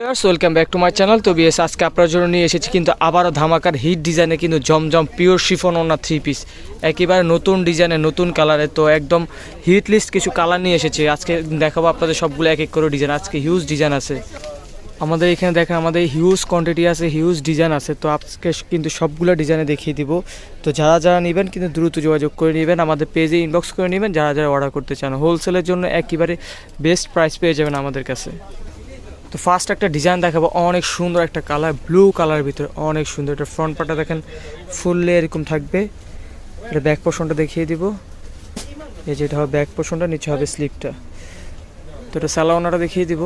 Welcome back to my channel. তো BS আজকে আপনার জন্য নিয়ে এসেছি কিন্তু আবারও ধামাকার হিট ডিজাইনে কিন্তু জমজম পিওর শিফন ওনা 3 পিস একেবারে নতুন ডিজাইনে নতুন কালারে। তো একদম হিট লিস্ট কিছু কালার নিয়ে এসেছি আজকে দেখাবো আপনাদের সবগুলো এক এক করে ডিজাইন। আজকে হিউজ ডিজাইন আছে আমাদের এখানে, দেখেন আমাদের হিউজ কোয়ান্টিটি আছে, হিউজ ডিজাইন আছে। তো আজকে কিন্তু সবগুলো ডিজাইনে দেখিয়ে দিব। তো যারা যারা নেবেন কিন্তু দ্রুত যোগাযোগ করে নেবেন, আমাদের পেজে ইনবক্স করে নেবেন যারা যারা অর্ডার করতে চান। হোলসেলের জন্য একেবারে বেস্ট প্রাইস পেয়ে যাবেন আমাদের কাছে। তো ফার্স্ট একটা ডিজাইন দেখাবো, অনেক সুন্দর একটা কালার, ব্লু কালারের ভিতরে অনেক সুন্দর। এটা ফ্রন্ট পার্টটা দেখেন ফুললে এরকম থাকবে। এটা ব্যাক পোর্শনটা দেখিয়ে দিব, এই যে এটা হবে ব্যাক পোর্শনটা, নিচে হবে স্লিপটা। তো এটা সালোয়ারটা দেখিয়ে দিব,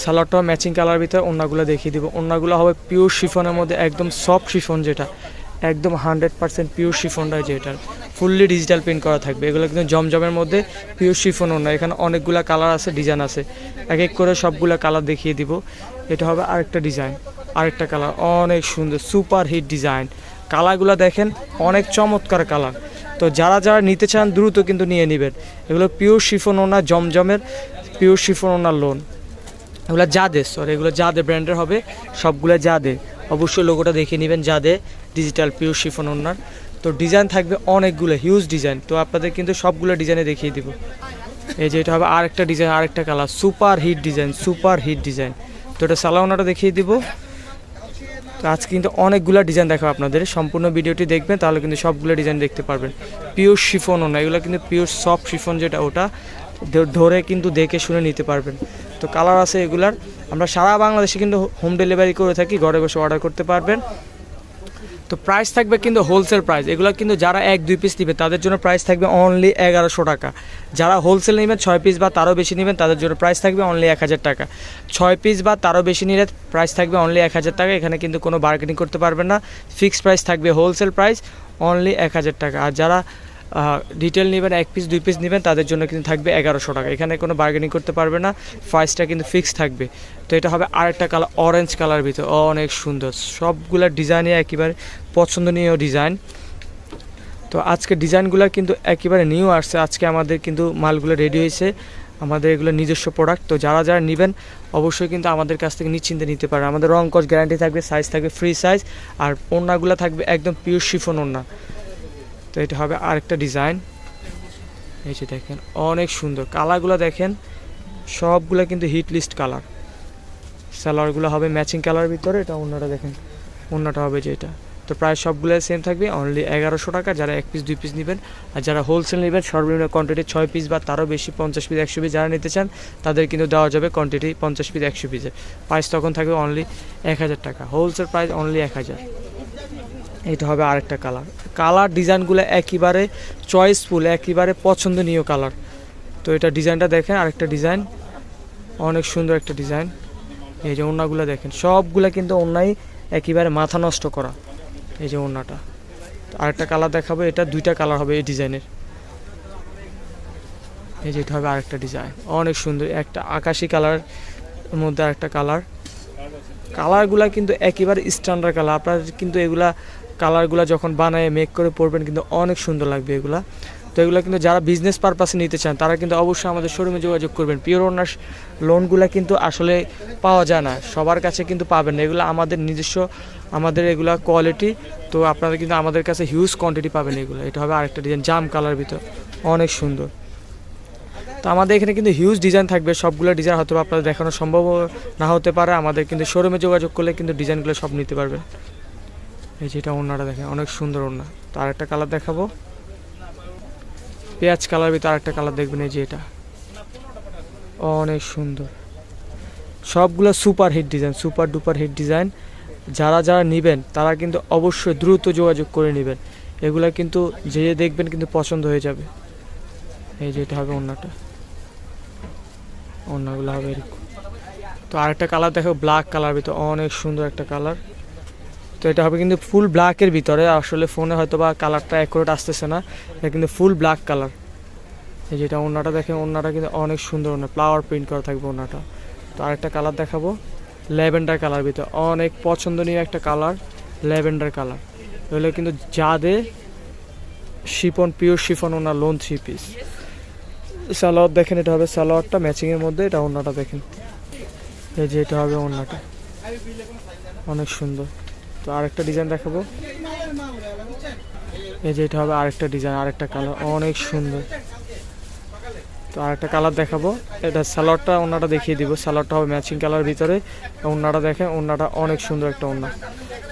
সালোয়ারটাও ম্যাচিং কালার ভিতরে। ওড়নাগুলো দেখিয়ে দিব, ওড়নাগুলো হবে পিওর শিফনের মধ্যে, একদম সফট শিফন, যেটা একদম 100% পিওর শিফনটা, যেটা ফুললি ডিজিটাল প্রিন্ট করা থাকবে। এগুলো কিন্তু জমজমের মধ্যে পিওর শিফন ওড়না। এখানে অনেকগুলো কালার আছে, ডিজাইন আছে, এক এক করে সবগুলো কালার দেখিয়ে দিব। এটা হবে আরেকটা ডিজাইন, আরেকটা কালার অনেক সুন্দর সুপার হিট ডিজাইন। কালারগুলো দেখেন অনেক চমৎকার কালার। তো যারা যারা নিতে চান দ্রুত কিন্তু নিয়ে নেবেন। এগুলো পিওর শিফন ওড়না, জমজমের পিওর শিফন ওড়নার লোন। এগুলো জাদে, সরি এগুলো জাদে ব্র্যান্ডের হবে সবগুলো, জাদে। অবশ্যই লোগোটা দেখে নেবেন, জাদে ডিজিটাল পিওর শিফন ওড়নার। তো ডিজাইন থাকবে অনেকগুলো, হিউজ ডিজাইন। তো আপনাদের কিন্তু সবগুলো ডিজাইনে দেখিয়ে দিব। এই যে এটা হবে আরেকটা ডিজাইন, আরেকটা colour, super hit design, super hit design. তো এটা সালোয়ারটা দেখিয়ে দিব। তো আজকে কিন্তু অনেকগুলো ডিজাইন দেখাবো আপনাদের, সম্পূর্ণ ভিডিওটি দেখবেন তাহলে কিন্তু সবগুলো ডিজাইন দেখতে পারবেন। পিওর শিফন ওড়না, এগুলো কিন্তু পিওর সফট শিফন, যেটা ওটা ধরে কিন্তু দেখে শুনে নিতে পারবেন। তো কালার আছে এগুলার, আমরা সারা বাংলাদেশে কিন্তু হোম ডেলিভারি করে থাকি, ঘরে বসে অর্ডার করতে পারবেন। তো প্রাইস থাকবে কিন্তু হোলসেল প্রাইস। এগুলো কিন্তু যারা 1-2 পিস নেবে তাদের জন্য প্রাইস থাকবে অনলি 1100 টাকা। যারা হোলসেল নেবেন 6 পিস বা তারও বেশি নেবেন তাদের জন্য প্রাইস থাকবে অনলি 1000 টাকা। 6 পিস বা তারও বেশি নিলে প্রাইস থাকবে অনলি 1000 টাকা। এখানে কিন্তু কোনো বার্গেনিং করতে পারবেন না, ফিক্সড প্রাইস থাকবে, হোলসেল প্রাইস অনলি 1000 টাকা। আর যারা ডিটেল নেবেন 1 পিস 2 পিস নেবেন তাদের জন্য কিন্তু থাকবে 1100 টাকা। এখানে কোনো বার্গেনিং করতে পারবে না, প্রাইসটা কিন্তু ফিক্সড থাকবে। তো এটা হবে আরেকটা কালার, অরেঞ্জ কালার ভিতরে অনেক সুন্দর। সবগুলো ডিজাইনই একেবারে পছন্দনীয় ডিজাইন। তো আজকে ডিজাইনগুলো কিন্তু একেবারে নিউ আসছে, আজকে আমাদের কিন্তু মালগুলো রেডি হয়েছে, আমাদের এগুলো নিজস্ব প্রোডাক্ট। তো যারা যারা নেবেন অবশ্যই কিন্তু আমাদের কাছ থেকে নিশ্চিন্তে নিতে পারেন। আমাদের রং কস গ্যারান্টি থাকবে, সাইজ থাকবে ফ্রি সাইজ, আর ওড়নাগুলো থাকবে একদম পিওর শিফন ওড়না। তো এটা হবে আরেকটা ডিজাইন, এই যে দেখেন অনেক সুন্দর। কালারগুলো দেখেন সবগুলো কিন্তু হিট লিস্ট কালার। সালোয়ারগুলো হবে ম্যাচিং কালারের ভিতরে। এটা ওড়নাটা দেখেন, ওড়নাটা হবে যেটা। তো প্রায় সবগুলো সেম থাকবে, অনলি 1100 টাকা যারা 1 পিস 2 পিস নেবেন। আর যারা হোলসেল নেবেন সর্বনিম্ন কোয়ান্টিটি 6 পিস বা তারও বেশি, 50 পিস 100 পিস যারা নিতে চান তাদের কিন্তু দেওয়া যাবে কোয়ান্টিটি 50 পিস 100 পিসের। প্রাইস তখন থাকবে অনলি 1000 টাকা, হোলসেল প্রাইস অনলি 1000। এটা হবে আরেকটা কালার। কালার ডিজাইনগুলো একেবারে চয়েসফুল, একেবারে পছন্দনীয় কালার। তো এটা ডিজাইনটা দেখেন, আরেকটা ডিজাইন অনেক সুন্দর একটা ডিজাইন। এই যে ওড়নাগুলো দেখেন সবগুলো কিন্তু ওড়নাই একেবারে মাথা নষ্ট করা। এই যে ওড়নাটা, আরেকটা কালার দেখাবো, এটা 2টা কালার হবে এই ডিজাইনের। এই যে এটা হবে আরেকটা ডিজাইন অনেক সুন্দর, একটা আকাশি কালারের মধ্যে আরেকটা কালার। কালারগুলা কিন্তু একেবারে স্ট্যান্ডার্ড কালার। আপনারা কিন্তু এগুলা কালারগুলো যখন বানায় মেক করে পরবেন কিন্তু অনেক সুন্দর লাগবে এগুলা। তো এগুলো কিন্তু যারা বিজনেস পারপাসে নিতে চান তারা কিন্তু অবশ্যই আমাদের শোরুমে যোগাযোগ করবেন। পিওর ওনার লোনগুলো কিন্তু আসলে পাওয়া যায় না, সবার কাছে কিন্তু পাবেন না। এগুলো আমাদের নিজস্ব, আমাদের এগুলা কোয়ালিটি। তো আপনারা কিন্তু আমাদের কাছে হিউজ কোয়ান্টিটি পাবেন এগুলো। এটা হবে আরেকটা ডিজাইন, জাম কালার ভিতর অনেক সুন্দর। তো আমাদের এখানে কিন্তু হিউজ ডিজাইন থাকবে, সবগুলো ডিজাইন হয়তো আপনাদের দেখানো সম্ভব না হতে পারে। আমাদের কিন্তু শোরুমে যোগাযোগ করলে কিন্তু ডিজাইনগুলো সব নিতে পারবেন। এই যে এটা ওড়নাটা দেখেন অনেক সুন্দর ওড়না। তো আরেকটা কালার দেখাবো, পেঁয়াজ কালার ভিতরে আরেকটা কালার দেখবেন, এই যে এটা অনেক সুন্দর। সবগুলো super hit design, super duper hit design. যারা যারা নেবেন তারা কিন্তু অবশ্যই দ্রুত যোগাযোগ করে নেবেন। এগুলা কিন্তু যে দেখবেন কিন্তু পছন্দ হয়ে যাবে। এই যে এটা হবে ওড়নাটা, ওড়নাগুলো হবে এরকম। তো আরেকটা কালার দেখো, ব্ল্যাক কালার ভিতরে অনেক সুন্দর একটা কালার। তো এটা হবে কিন্তু ফুল ব্ল্যাকের ভিতরে, আসলে ফোনে হয়তো বা কালারটা অ্যাকুরেট আসতেছে না, এটা কিন্তু ফুল ব্ল্যাক কালার। এই যেটা ওড়নাটা দেখেন, ওড়নাটা কিন্তু অনেক সুন্দর, ওড়না ফ্লাওয়ার প্রিন্ট করা থাকবে ওড়নাটা। তো আরেকটা কালার দেখাবো, ল্যাভেন্ডার কালার ভিতরে অনেক পছন্দনীয় একটা কালার, ল্যাভেন্ডার কালার। এগুলো কিন্তু জাদে শিফন, পিওর শিফন ওনার লোন 3 পিস। সালোয়ার দেখেন, এটা হবে সালোয়ারটা ম্যাচিংয়ের মধ্যে, এটা ওড়নাটা দেখেন, এই যে এটা হবে ওড়নাটা, অনেক সুন্দর। তো আরেকটা ডিজাইন দেখাবো, এই যে এটা হবে আরেকটা ডিজাইন, আরেকটা কালার অনেক সুন্দর। তো আরেকটা কালার দেখাবো, এটা সালোয়ারটা ওড়নাটা দেখিয়ে দিব, সালোয়ারটা হবে ম্যাচিং কালার ভিতরে, ওড়নাটা দেখেন, ওড়নাটা অনেক সুন্দর একটা ওড়না।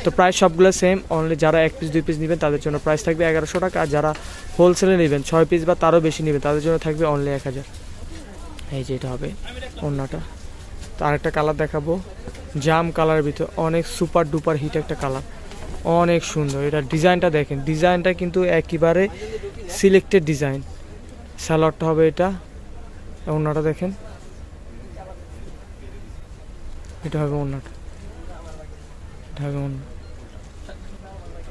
তো প্রাইস সবগুলো সেম, অনলি যারা 1 পিস 2 পিস নেবেন তাদের জন্য প্রাইস থাকবে 1100 টাকা, আর যারা হোলসেলে নেবেন 6 পিস বা তারও বেশি নেবেন তাদের জন্য থাকবে অনলি 1000। এই যে এটা হবে ওড়নাটা। তো আরেকটা কালার দেখাবো, জাম কালার ভিতর, অনেক সুপার ডুপার হিট একটা কালার, অনেক সুন্দর। এটা ডিজাইনটা দেখেন, ডিজাইনটা কিন্তু একেবারে সিলেক্টেড ডিজাইন। সালোয়ারটা হবে এটা, ওড়নাটা দেখেন, এটা হবে ওড়নাটা, এটা হবে ওড়না।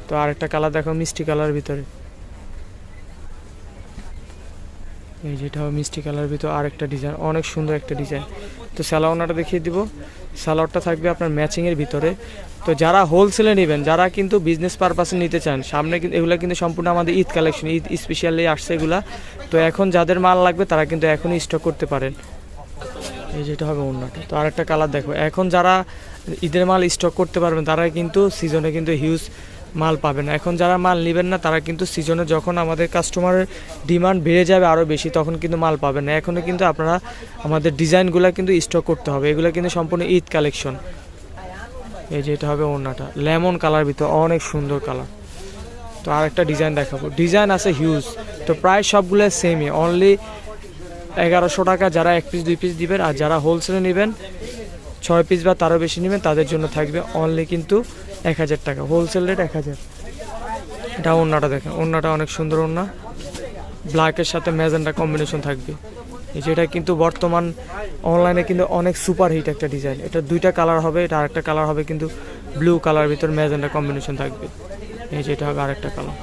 তো আরেকটা কালার দেখো, মিষ্টি কালার ভিতরে, এই যেটা হবে মিষ্টি কালার ভিতরে আরেকটা ডিজাইন, অনেক সুন্দর একটা ডিজাইন। তো সালোয়ারটা দেখিয়ে দিব, সালোয়ারটা থাকবে আপনার ম্যাচিংয়ের ভিতরে। তো যারা হোলসেলে নেবেন, যারা কিন্তু বিজনেস পারপাসে নিতে চান, সামনে কিন্তু এগুলো কিন্তু সম্পূর্ণ আমাদের ঈদ কালেকশন, ঈদ স্পেশালি আসছে এগুলা। তো এখন যাদের মাল লাগবে তারা কিন্তু এখনই স্টক করতে পারেন। এই যেটা হবে ওড়নাটা। তো আরেকটা কালার দেখো, এখন যারা ঈদের মাল স্টক করতে পারবেন তারা কিন্তু সিজনে কিন্তু হিউজ মাল পাবেন না। এখন যারা মাল নেবেন না তারা কিন্তু সিজনে যখন আমাদের কাস্টমারের ডিমান্ড বেড়ে যাবে আরও বেশি, তখন কিন্তু মাল পাবেন না। এখনও কিন্তু আপনারা আমাদের ডিজাইনগুলো কিন্তু স্টক করতে হবে, এগুলো কিন্তু সম্পূর্ণ ঈদ কালেকশন। এই যে এটা হবে ওড়নাটা, লেমন কালার ভিতর, অনেক সুন্দর কালার। তো আরেকটা ডিজাইন দেখাবো, ডিজাইন আছে হিউজ। তো প্রায় সবগুলো সেমই, অনলি 1100 টাকা যারা 1 পিস 2 পিস দিবেন, আর যারা হোলসেলে নেবেন 6 পিস বা তারও বেশি নেবেন তাদের জন্য থাকবে অনলি কিন্তু 1000 টাকা, হোলসেল রেট 1000। এটা ওড়নাটা দেখেন, ওড়নাটা অনেক সুন্দর ওড়না, ব্ল্যাকের সাথে ম্যাজেন্টা কম্বিনেশন থাকবে। এই যে এটা কিন্তু বর্তমান অনলাইনে কিন্তু অনেক সুপার হিট একটা ডিজাইন। এটা দুইটা কালার হবে, এটা আরেকটা কালার হবে কিন্তু ব্লু কালার ভিতর ম্যাজেন্টা কম্বিনেশন থাকবে। এই যে এটা হবে আরেকটা colour,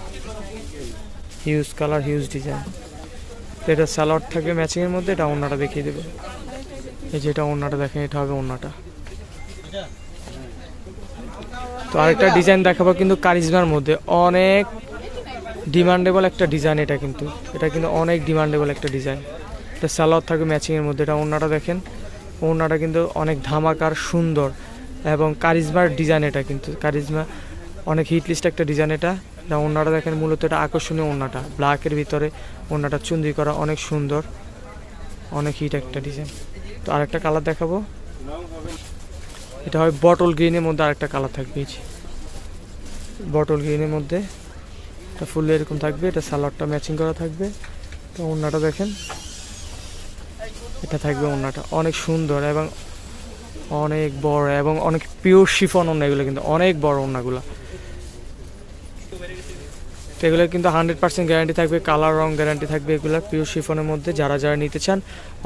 huge colour, huge design. তো এটা সালোয়ার থাকবে ম্যাচিংয়ের মধ্যে, এটা ওড়নাটা দেখিয়ে দেবো। এই যে এটা ওড়নাটা দেখেন, এটা হবে ওড়নাটা। তো আরেকটা ডিজাইন দেখাবো কিন্তু কারিজমার মধ্যে, অনেক ডিমান্ডেবল একটা ডিজাইন। এটা কিন্তু অনেক ডিমান্ডেবল একটা ডিজাইন। এটা সালোয়ার থাকবে ম্যাচিংয়ের মধ্যে, এটা ওড়নাটা দেখেন, ওড়নাটা কিন্তু অনেক ধামাকার সুন্দর এবং কারিজমার ডিজাইন। এটা কিন্তু কারিজমা অনেক হিট লিস্ট একটা ডিজাইন। এটা ওড়নাটা দেখেন, মূলত এটা আকর্ষণীয় ওড়নাটা, ব্ল্যাকের ভিতরে ওড়নাটা চুন্দি করা, অনেক সুন্দর, অনেক হিট একটা ডিজাইন। তো আরেকটা কালার দেখাবো, এটা হয় বটল গ্রিনের মধ্যে আরেকটা কালার থাকবে, এই যে বটল গ্রিনের মধ্যে, এটা ফুল এরকম থাকবে। এটা সালোয়ারটা ম্যাচিং করা থাকবে। তো ওড়নাটা দেখেন, এটা থাকবে ওড়নাটা, অনেক সুন্দর এবং অনেক বড় এবং অনেক পিওর শিফন ওড়না, এগুলো কিন্তু অনেক বড় ওড়নাগুলো। তো এগুলো কিন্তু 100% গ্যারান্টি থাকবে, কালার রং গ্যারান্টি থাকবে, এগুলো পিওর শিফনের মধ্যে। যারা যারা নিতে চান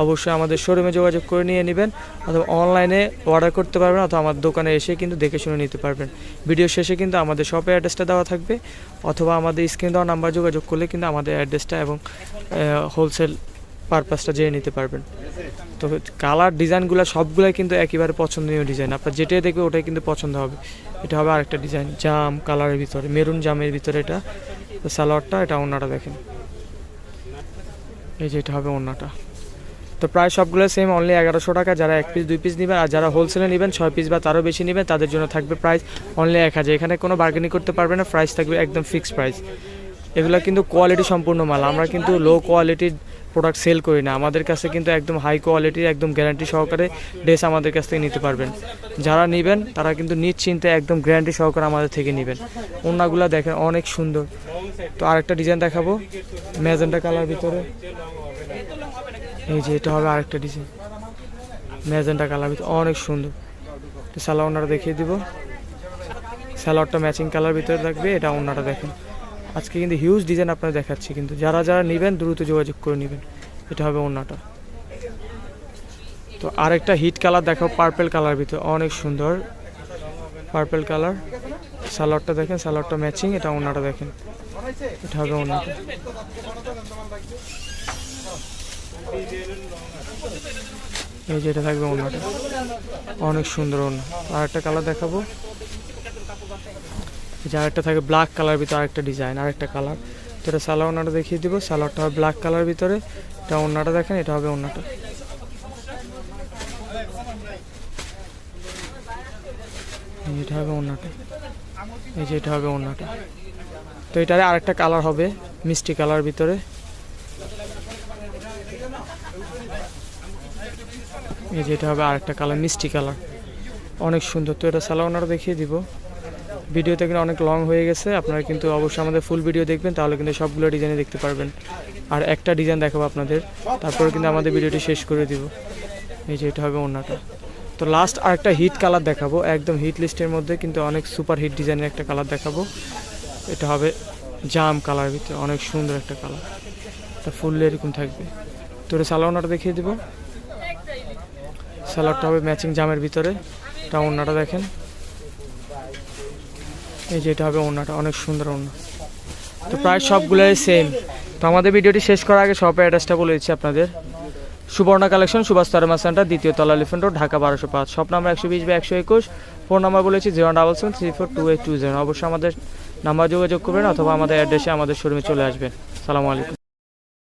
অবশ্যই আমাদের শোরুমে যোগাযোগ করে নিয়ে নেবেন, অথবা অনলাইনে অর্ডার করতে পারবেন, অথবা আমাদের দোকানে এসে কিন্তু দেখে শুনে নিতে পারবেন। ভিডিও শেষে কিন্তু আমাদের শপের অ্যাড্রেসটা দেওয়া থাকবে, অথবা আমাদের স্ক্রিন দেওয়া নাম্বার যোগাযোগ করলে কিন্তু আমাদের অ্যাড্রেসটা এবং হোলসেল পারপাসটা জেনে নিতে পারবেন। তো কালার ডিজাইনগুলো সবগুলোই কিন্তু একেবারে পছন্দনীয় ডিজাইন, আপনার যেটাই দেখবে ওটাই কিন্তু পছন্দ হবে। এটা হবে আরেকটা ডিজাইন, জাম কালারের ভিতরে, মেরুন জামের ভিতরে, এটা সালোয়ারটা, এটা ওড়নাটা দেখেন, এই যে এটা হবে ওড়নাটা। তো প্রায় সবগুলো সেম, অনলি 1100 টাকা যারা 1 পিস 2 পিস নেবেন, আর যারা হোলসেলে নেবেন 6 পিস বা তারও বেশি নেবেন তাদের জন্য থাকবে প্রাইস অনলি 1000। এখানে কোনো বার্গেনিং করতে পারবে না, প্রাইস থাকবে একদম ফিক্সড প্রাইস। এগুলো কিন্তু কোয়ালিটি সম্পূর্ণ মাল, আমরা কিন্তু লো কোয়ালিটির প্রোডাক্ট সেল করি না, আমাদের কাছে কিন্তু একদম হাই কোয়ালিটির একদম গ্যারান্টি সহকারে ড্রেস আমাদের কাছ থেকে নিতে পারবেন। যারা নেবেন তারা কিন্তু নিশ্চিন্তে একদম গ্যারান্টি সহকারে আমাদের থেকে নেবেন। ওড়নাগুলো দেখেন অনেক সুন্দর। তো আরেকটা ডিজাইন দেখাবো, ম্যাজেন্টা কালার ভিতরে, এই যে এটা হবে আরেকটা ডিজাইন, ম্যাজেন্টা কালার ভিতরে, অনেক সুন্দর। তো সালোয়ারটা দেখিয়ে দিব, সালোয়ারটা ম্যাচিং কালার ভিতরে থাকবে। এটা ওড়নাটা দেখেন, আজকে কিন্তু হিউজ ডিজাইন আপনারা দেখাচ্ছি, কিন্তু যারা যারা নেবেন দ্রুত যোগাযোগ করে নেবেন। এটা হবে ওড়নাটা। তো আরেকটা হিট কালার দেখো, পার্পল কালার ভিতরে, অনেক সুন্দর পার্পল কালার। সালোয়ারটা দেখেন, সালোয়ারটা ম্যাচিং, এটা ওড়নাটা দেখেন, এটা হবে ওড়নাটা। এই যে এটা থাকবে ওড়নাটা, অনেক সুন্দর ওড়না। আরেকটা কালার দেখাবো, এই যে আরেকটা থাকে ব্ল্যাক কালার ভিতরে আরেকটা ডিজাইন, আরেকটা কালার। তো এটা সালোয়ার ওড়নাটা দেখিয়ে দিব। সালোয়ারটা হবে ব্ল্যাক কালার ভিতরে, এটা ওড়নাটা দেখেন, এটা হবে ওড়নাটা। এটা হবে ওড়নাটা, এই যে এটা হবে ওড়নাটা। তো এটারে আরেকটা কালার হবে মিষ্টি কালার ভিতরে, এই যে এটা হবে আরেকটা কালার মিষ্টি কালার, অনেক সুন্দর। তো এটা সালোয়ার ওড়নাটা দেখিয়ে দিব। ভিডিওতে কিন্তু অনেক লং হয়ে গেছে, আপনারা কিন্তু অবশ্যই আমাদের ফুল ভিডিও দেখবেন, তাহলে কিন্তু সবগুলো ডিজাইনে দেখতে পারবেন। আর একটা ডিজাইন দেখাবো আপনাদের, তারপরে কিন্তু আমাদের ভিডিওটি শেষ করে দিব। এই যে এটা হবে ওড়নাটা। তো লাস্ট আরেকটা হিট কালার দেখাবো, একদম হিট লিস্টের মধ্যে কিন্তু অনেক সুপার হিট ডিজাইনের একটা কালার দেখাবো। এটা হবে জাম কালার ভিতরে, অনেক সুন্দর একটা কালার, এটা ফুললি এরকম থাকবে। তো এটা সালোয়ার ওড়নাটা দেখিয়ে দিব। সালোয়ারটা হবে ম্যাচিং জামের ভিতরে, এটা ওড়নাটা দেখেন, এই যে এটা হবে ওড়নাটা, অনেক সুন্দর ওড়না। তো প্রায় সবগুলোই সেম। তো আমাদের ভিডিওটি শেষ করার আগে শপের অ্যাড্রেসটা বলে দিচ্ছি আপনাদের। সুবর্ণা কালেকশন, সুভাষ তারমা সেন্টার, দ্বিতীয় তলা, elephant road, Dhaka 1205। Shop number 120/121। Phone number বলেছি 077342820। অবশ্যই আমাদের নাম্বার যোগাযোগ করবেন অথবা আমাদের অ্যাড্রেসে আমাদের শোরুমে চলে আসবেন। সালামু আলাইকুম।